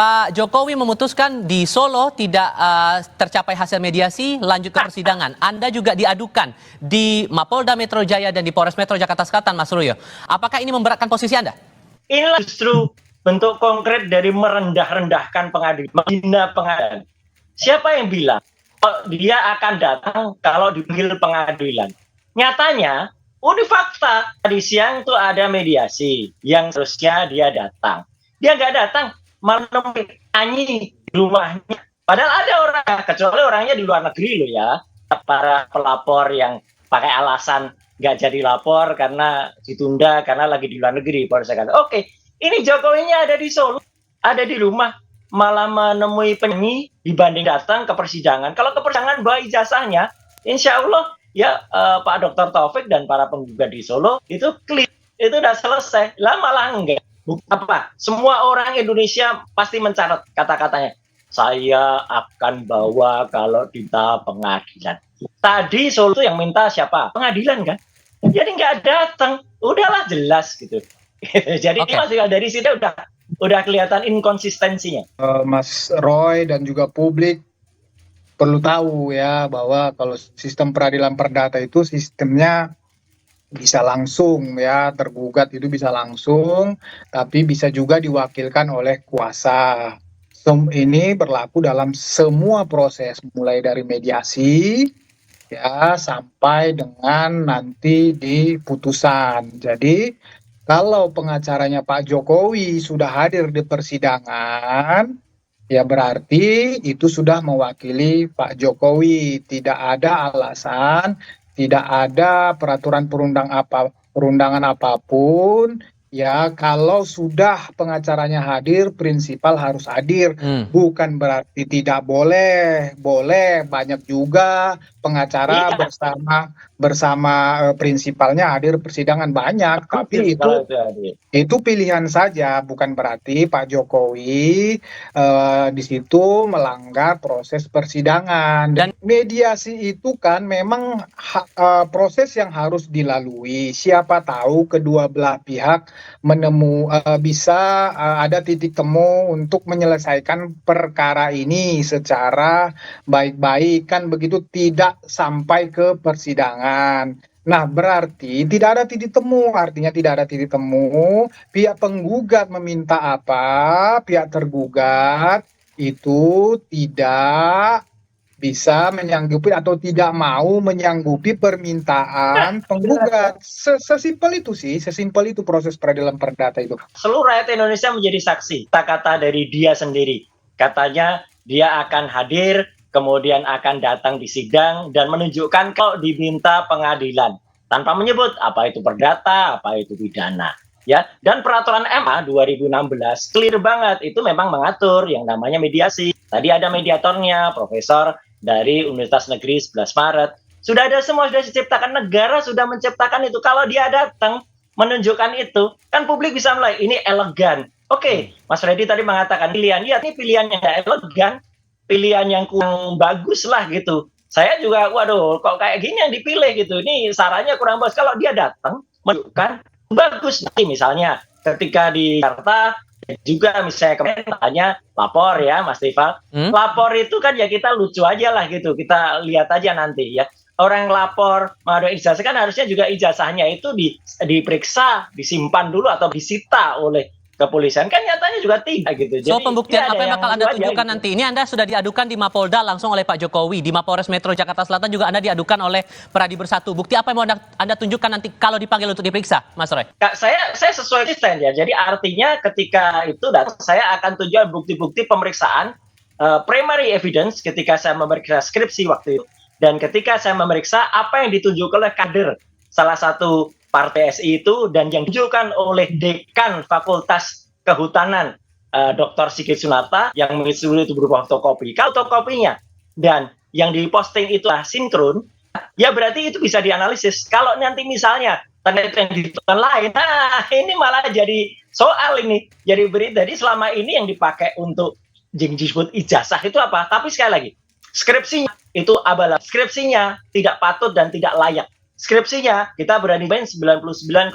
Pak Jokowi memutuskan di Solo tidak tercapai hasil mediasi, lanjut ke persidangan. Anda juga diadukan di Mapolda Metro Jaya dan di Polres Metro Jakarta Selatan, Mas Ruyo. Apakah ini memberatkan posisi Anda? Inilah justru bentuk konkret dari merendah-rendahkan pengadilan, menghina pengadilan. Siapa yang bilang dia akan datang kalau dipanggil pengadilan? Nyatanya, ini fakta. Tadi siang tuh ada mediasi yang seharusnya dia datang. Dia nggak datang, malah nyanyi di rumahnya. Padahal ada orang, kecuali orangnya di luar negeri loh ya. Para pelapor yang pakai alasan nggak jadi lapor karena ditunda, karena lagi di luar negeri. Oke, ini Jokowinya ada di Solo, ada di rumah, malah menemui penyanyi dibanding datang ke persidangan. Kalau ke persidangan bawa ijazahnya, insya Allah ya Pak Dr. Taufik dan para penggugat di Solo itu clear, itu udah selesai. Lah malah enggak. Apa? Semua orang Indonesia pasti mencatat kata-katanya. Saya akan bawa kalau di tahap pengadilan. Tadi Solo itu yang minta siapa? Pengadilan kan? Jadi nggak datang. Udahlah jelas gitu. Jadi ini masih dari sini udah kelihatan inkonsistensinya. Mas Roy dan juga publik perlu tahu ya bahwa kalau sistem peradilan perdata itu sistemnya bisa langsung ya, tergugat itu bisa langsung, tapi bisa juga diwakilkan oleh kuasa. Ini berlaku dalam semua proses, mulai dari mediasi ya sampai dengan nanti di putusan. Jadi kalau pengacaranya Pak Jokowi sudah hadir di persidangan, ya berarti itu sudah mewakili Pak Jokowi. Tidak ada alasan, tidak ada peraturan perundangan apapun. Ya, kalau sudah pengacaranya hadir, prinsipal harus hadir. Bukan berarti tidak boleh. Boleh, banyak juga pengacara bersama prinsipalnya hadir persidangan banyak. Tapi itu pilihan saja, bukan berarti Pak Jokowi di situ melanggar proses persidangan. Dan mediasi itu kan memang proses yang harus dilalui. Siapa tahu kedua belah pihak bisa ada titik temu untuk menyelesaikan perkara ini secara baik-baik, kan begitu, tidak sampai ke persidangan. Nah, berarti tidak ada titik temu, artinya tidak ada titik temu. Pihak penggugat meminta apa, pihak tergugat itu tidak bisa menyanggupi atau tidak mau menyanggupi permintaan penggugat. Sesimpel itu sih, sesimpel itu proses peradilan perdata itu. Seluruh rakyat Indonesia menjadi saksi. Kata-kata dari dia sendiri. Katanya dia akan hadir, kemudian akan datang di sidang dan menunjukkan kalau diminta pengadilan. Tanpa menyebut apa itu perdata, apa itu pidana. Ya, dan peraturan MA 2016 clear banget, itu memang mengatur yang namanya mediasi. Tadi ada mediatornya, profesor dari Universitas Negeri 11 Maret. Sudah ada semua, sudah diciptakan, negara sudah menciptakan itu. Kalau dia datang menunjukkan itu, kan publik bisa mulai, ini elegan. Oke, Mas Freddy tadi mengatakan pilihan, ya ini pilihan yang nggak elegan, pilihan yang kurang bagus lah gitu. Saya juga, waduh, kok kayak gini yang dipilih gitu. Ini sarannya kurang bagus. Kalau dia datang menunjukkan bagus, nanti misalnya ketika di Jakarta juga misalnya kemarin tanya lapor ya Mas Rival, lapor itu kan ya kita lucu aja lah gitu, kita lihat aja nanti ya, orang lapor mau ada ijazah kan harusnya juga ijazahnya itu diperiksa, disimpan dulu atau disita oleh kepolisian, kan nyatanya juga tidak gitu. So, pembuktian apa yang bakal Anda tunjukkan nanti? Ini Anda sudah diadukan di Mapolda langsung oleh Pak Jokowi, di Mapolres Metro Jakarta Selatan juga Anda diadukan oleh Peradi Bersatu. Bukti apa yang mau Anda tunjukkan nanti kalau dipanggil untuk diperiksa, Mas Roy? Saya sesuai konsisten ya. Jadi artinya ketika itu saya akan tunjukkan bukti-bukti pemeriksaan primary evidence ketika saya memeriksa skripsi waktu itu, dan ketika saya memeriksa apa yang ditunjukkan oleh kader salah satu Partai SI itu, dan yang ditunjukkan oleh Dekan Fakultas Kehutanan Dr. Sigit Sunarta yang mengisi itu berupa fotokopi. Kalau fotokopinya dan yang diposting itu sinkron, ya berarti itu bisa dianalisis. Kalau nanti misalnya ternyata yang ditunjukkan lain, ini malah jadi soal ini, jadi berita. Jadi selama ini yang dipakai untuk disebut ijazah itu apa? Tapi sekali lagi, skripsinya itu abal, skripsinya tidak patut dan tidak layak. Skripsinya kita berani main 99,9%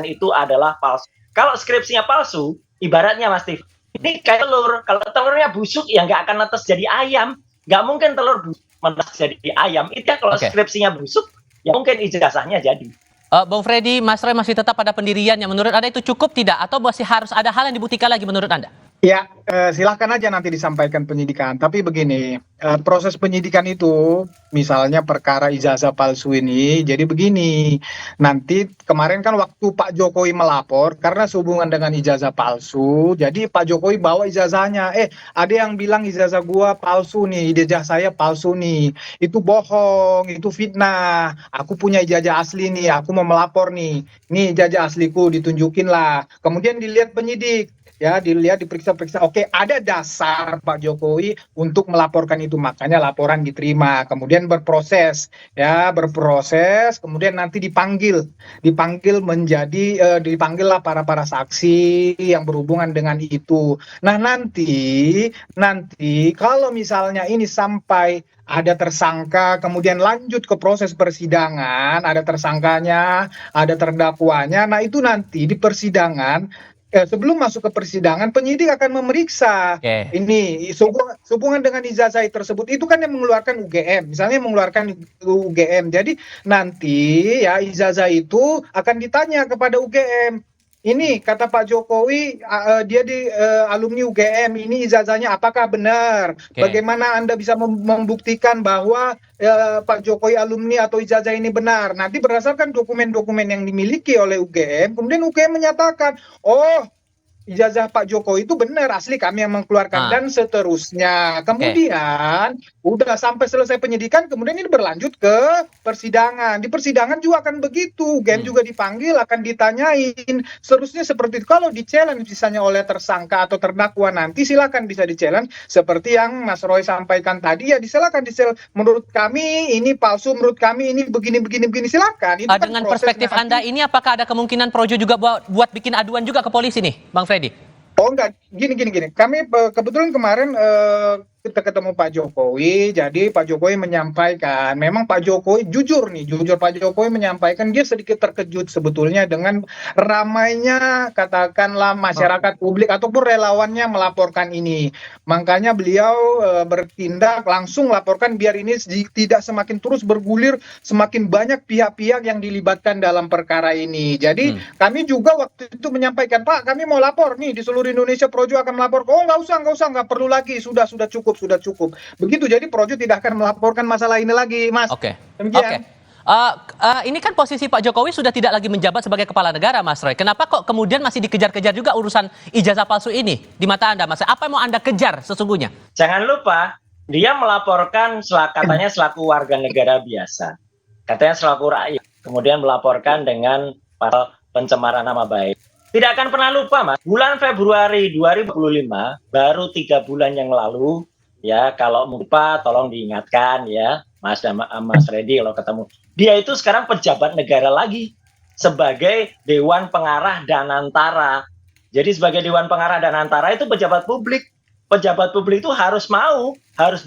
itu adalah palsu. Kalau skripsinya palsu, ibaratnya Mas Steve, Ini kayak telur, kalau telurnya busuk ya nggak akan netes jadi ayam, nggak mungkin telur busuk menetes jadi ayam. Itu kalau Oke. skripsinya busuk, ya mungkin ijazahnya jadi. Bung Freddy, Mas Roy masih tetap pada pendiriannya. Menurut Anda itu cukup tidak? Atau masih harus ada hal yang dibuktikan lagi menurut Anda? Ya, silahkan aja nanti disampaikan penyidikan. Tapi begini, proses penyidikan itu, misalnya perkara ijazah palsu ini, jadi begini, nanti kemarin kan waktu Pak Jokowi melapor, karena sehubungan dengan ijazah palsu, jadi Pak Jokowi bawa ijazahnya, ada yang bilang ijazah gua palsu nih, ijazah saya palsu nih, itu bohong, itu fitnah, aku punya ijazah asli nih, aku mau melapor nih ijazah asliku, ditunjukin lah, kemudian dilihat penyidik, ya dilihat diperiksa-periksa, oke ada dasar Pak Jokowi untuk melaporkan itu, makanya laporan diterima, kemudian berproses, kemudian nanti dipanggillah para saksi yang berhubungan dengan itu. Nah nanti kalau misalnya ini sampai ada tersangka, kemudian lanjut ke proses persidangan, ada tersangkanya, ada terdakwanya, nah itu nanti di persidangan, sebelum masuk ke persidangan, penyidik akan memeriksa ini sehubungan dengan ijazah tersebut. Itu kan yang mengeluarkan UGM, misalnya mengeluarkan UGM. Jadi nanti ya ijazah itu akan ditanya kepada UGM. Ini kata Pak Jokowi, dia di alumni UGM, ini ijazahnya apakah benar? Bagaimana Anda bisa membuktikan bahwa Pak Jokowi alumni atau ijazah ini benar? Nanti berdasarkan dokumen-dokumen yang dimiliki oleh UGM, kemudian UGM menyatakan, oh ijazah Pak Jokowi itu benar, asli kami yang mengeluarkan, dan seterusnya. Kemudian udah sampai selesai penyidikan, kemudian ini berlanjut ke persidangan. Di persidangan juga akan begitu, UGM juga dipanggil, akan ditanyain. Seterusnya seperti itu. Kalau di-challenge misalnya oleh tersangka atau terdakwa, nanti silakan bisa di-challenge seperti yang Mas Roy sampaikan tadi, ya silakan di-challenge. Menurut kami ini palsu, menurut kami ini begini, silakan. Itu Dengan perspektif Anda ini, apakah ada kemungkinan Projo juga buat bikin aduan juga ke polisi nih, Bang Freddy? Oh enggak, gini. Kami kebetulan kemarin kita ketemu Pak Jokowi, jadi Pak Jokowi menyampaikan, memang Pak Jokowi jujur Pak Jokowi menyampaikan dia sedikit terkejut sebetulnya dengan ramainya katakanlah masyarakat publik ataupun relawannya melaporkan ini. Makanya beliau bertindak langsung laporkan biar ini tidak semakin terus bergulir, semakin banyak pihak-pihak yang dilibatkan dalam perkara ini. Jadi kami juga waktu itu menyampaikan, Pak kami mau lapor nih di seluruh Indonesia, Projo akan melapor. Oh nggak usah, nggak perlu lagi, sudah cukup. Begitu, jadi Projo tidak akan melaporkan masalah ini lagi, Mas. Oke. Demikian. Ini kan posisi Pak Jokowi sudah tidak lagi menjabat sebagai kepala negara, Mas Roy. Kenapa kok kemudian masih dikejar-kejar juga urusan ijazah palsu ini di mata Anda, Mas? Apa yang mau Anda kejar sesungguhnya? Jangan lupa, dia melaporkan katanya selaku warga negara biasa. Katanya selaku rakyat. Kemudian melaporkan dengan pencemaran nama baik. Tidak akan pernah lupa, Mas. Bulan Februari 2025, baru 3 bulan yang lalu, ya kalau lupa tolong diingatkan ya, Mas Freddy kalau ketemu. Dia itu sekarang pejabat negara lagi sebagai Dewan Pengarah Danantara. Jadi sebagai Dewan Pengarah Danantara itu pejabat publik. Pejabat publik itu harus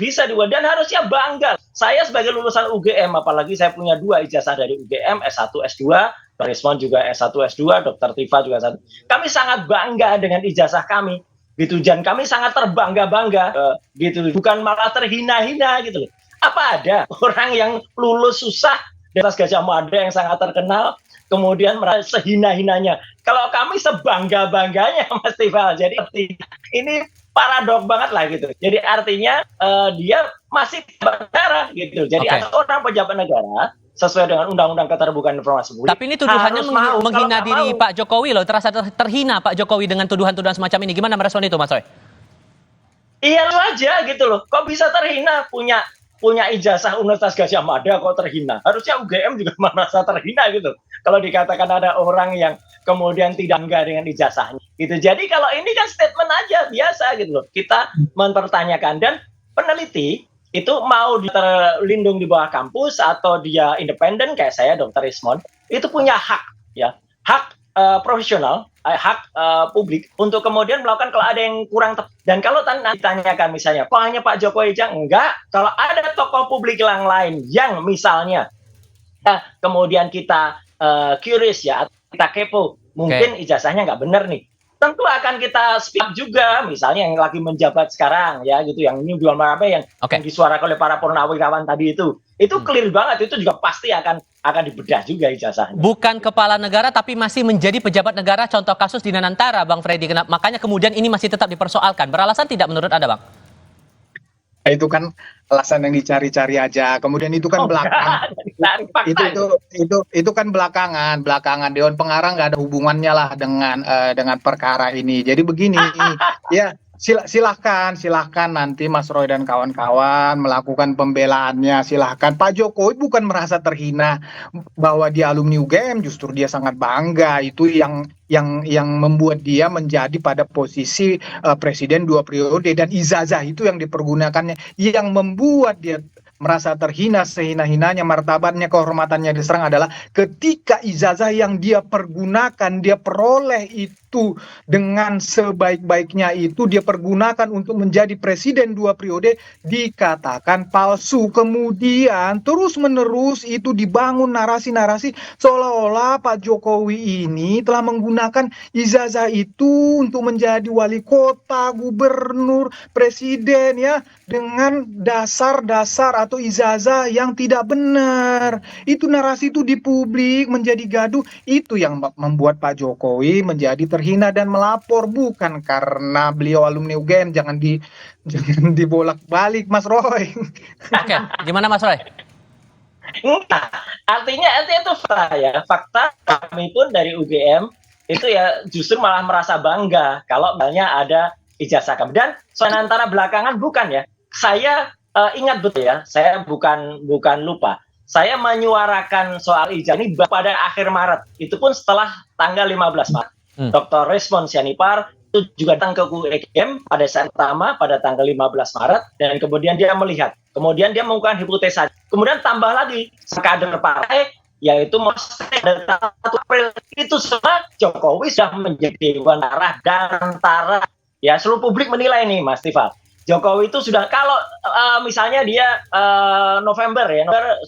bisa dan harusnya bangga. Saya sebagai lulusan UGM, apalagi saya punya 2 ijazah dari UGM, S1, S2, Rismon juga S1, S2, Dr. Tifa juga S1. Kami sangat bangga dengan ijazah kami. Gitu, dan kami sangat terbangga-bangga gitu, bukan malah terhina-hina gitu loh. Apa ada orang yang lulus susah di atas Gajah Mada yang sangat terkenal kemudian merasa sehina-hinanya? Kalau kami sebangga-bangganya, Mas Tifal. Jadi ini paradok banget lah gitu. Jadi artinya dia masih pejabat negara gitu. Jadi ada orang pejabat negara sesuai dengan Undang-Undang Keterbukaan Informasi Publik. Tapi ini tuduhannya menghina diri Pak Jokowi loh. Terasa terhina Pak Jokowi dengan tuduhan-tuduhan semacam ini. Gimana merespon itu, Mas Roy? Iya lu aja gitu loh. Kok bisa terhina punya ijazah Universitas Gajah Mada kok terhina? Harusnya UGM juga merasa terhina gitu. Kalau dikatakan ada orang yang kemudian tidak bangga dengan ijazahnya. Gitu. Jadi kalau ini kan statement aja biasa gitu loh. Kita mempertanyakan, dan peneliti itu mau terlindung di bawah kampus atau dia independen kayak saya Dr. Rismon, itu punya hak ya, hak profesional, hak publik untuk kemudian melakukan kalau ada yang kurang tepat. Dan kalau ditanyakan misalnya, kok hanya Pak Jokowi aja? Enggak, kalau ada tokoh publik yang lain yang misalnya kemudian kita curious ya, kita kepo, mungkin ijazahnya nggak benar nih. tentu akan kita speak up juga, misalnya yang lagi menjabat sekarang ya gitu, yang ini jual apa yang disuarakan oleh para purnawirawan tadi itu clear banget, itu juga pasti akan dibedah juga ijazahnya. Bukan kepala negara tapi masih menjadi pejabat negara, contoh kasus di Nanantara, Bang Freddy. Makanya kemudian ini masih tetap dipersoalkan. Beralasan tidak menurut Anda, Bang? Itu kan alasan yang dicari-cari aja. Kemudian itu kan belakangan. Itu kan belakangan Dewan Pengarah nggak ada hubungannya lah dengan perkara ini. Jadi begini, ya silahkan nanti Mas Roy dan kawan-kawan melakukan pembelaannya, silahkan. Pak Jokowi bukan merasa terhina bahwa dia alumni UGM, justru dia sangat bangga. Itu yang membuat dia menjadi pada posisi presiden 2 periode, dan ijazah itu yang dipergunakannya yang membuat dia merasa terhina, sehina-hinanya, martabatnya, kehormatannya diserang adalah ketika ijazah yang dia pergunakan, dia peroleh itu dengan sebaik-baiknya itu dia pergunakan untuk menjadi presiden 2 periode dikatakan palsu. Kemudian terus-menerus itu dibangun narasi-narasi seolah-olah Pak Jokowi ini telah menggunakan ijazah itu untuk menjadi wali kota, gubernur, presiden ya, dengan dasar-dasar atau ijazah yang tidak benar. Itu narasi itu di publik menjadi gaduh, itu yang membuat Pak Jokowi menjadi terhina dan melapor, bukan karena beliau alumni UGM. Jangan dibolak-balik, Mas Roy. Oke, gimana Mas Roy? Nah, artinya itu fakta kami pun dari UGM itu ya justru malah merasa bangga kalau misalnya ada ijazah kami. Dan sementara belakangan bukan ya, saya ingat betul ya, saya bukan lupa. Saya menyuarakan soal ijazah ini pada akhir Maret. Itu pun setelah tanggal 15 Maret. Dr. Resmond Sianipar itu juga datang ke UGM pada saat pertama pada tanggal 15 Maret, dan kemudian dia melihat. Kemudian dia melakukan hipotesa. Kemudian tambah lagi kader partai, yaitu pada 1 April. Itu semua Jokowi sudah menjadi Dewan Pengarah dan antara ya seluruh publik menilai nih Mas Tifal. Jokowi itu sudah, kalau misalnya dia November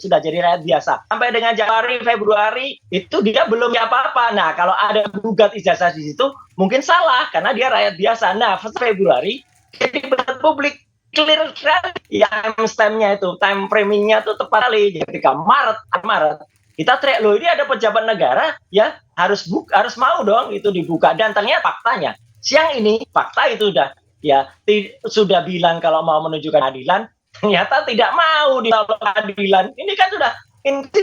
sudah jadi rakyat biasa, sampai dengan Januari, Februari itu dia belum apa-apa. Nah, kalau ada gugat ijazah di situ mungkin salah karena dia rakyat biasa. Nah, Februari jadi publik clear sekali ya, time-nya itu, time framing-nya itu tepat sekali. Jadi ketika Maret kita teriak, loh ini ada pejabat negara ya, harus mau dong itu dibuka. Dan ternyata faktanya siang ini fakta itu sudah bilang kalau mau menunjukkan keadilan, ternyata tidak mau ditolak keadilan. Ini kan sudah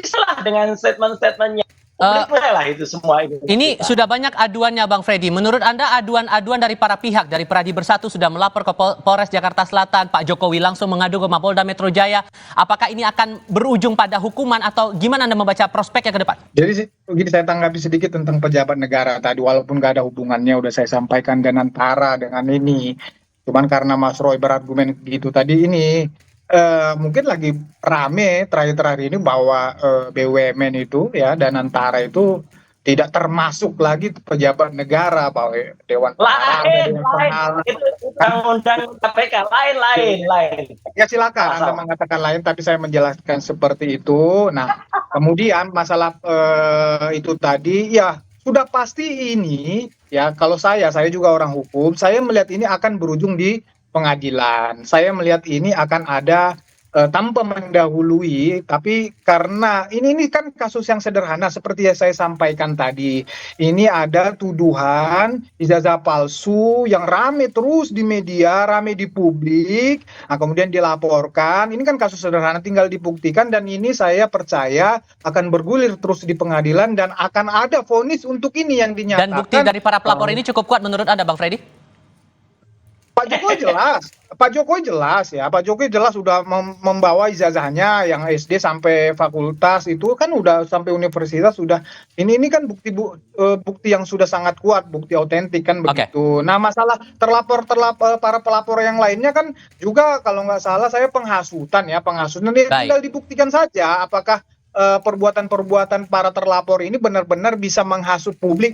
salah dengan statement-statementnya. Lah itu semua itu. Ini sudah banyak aduannya Bang Freddy. Menurut Anda aduan dari para pihak, dari Pradi Bersatu sudah melapor ke Polres Jakarta Selatan, Pak Jokowi langsung mengadu ke Mapolda Metro Jaya. Apakah ini akan berujung pada hukuman atau gimana Anda membaca prospeknya ke depan? Jadi begini, saya tanggapi sedikit tentang pejabat negara tadi, walaupun nggak ada hubungannya, udah saya sampaikan dengan antara dengan ini. Cuman karena Mas Roy berargumen gitu tadi ini, mungkin lagi rame terakhir-terakhir ini bahwa BUMN itu ya dan antara itu tidak termasuk lagi pejabat negara, bahwa Dewan Pengarah itu undang-undang KPK lain. Ya silakan Anda mengatakan lain, tapi saya menjelaskan seperti itu. Nah, kemudian masalah itu tadi ya sudah pasti ini ya, kalau saya juga orang hukum, saya melihat ini akan berujung di pengadilan. Saya melihat ini akan ada tanpa mendahului, tapi karena ini kan kasus yang sederhana seperti yang saya sampaikan tadi. Ini ada tuduhan ijazah palsu yang rame terus di media, rame di publik. Nah, kemudian dilaporkan. Ini kan kasus sederhana, tinggal dibuktikan, dan ini saya percaya akan bergulir terus di pengadilan dan akan ada vonis untuk ini yang dinyatakan. Dan bukti dari para pelapor ini cukup kuat menurut Anda, Bang Freddy? Pak Jokowi jelas ya. Pak Jokowi jelas sudah membawa ijazahnya yang SD sampai fakultas, itu kan udah sampai universitas sudah. Ini kan bukti yang sudah sangat kuat, bukti otentik kan begitu. Nah, masalah para pelapor yang lainnya kan juga kalau nggak salah saya penghasutan tinggal dibuktikan saja apakah perbuatan-perbuatan para terlapor ini benar-benar bisa menghasut publik.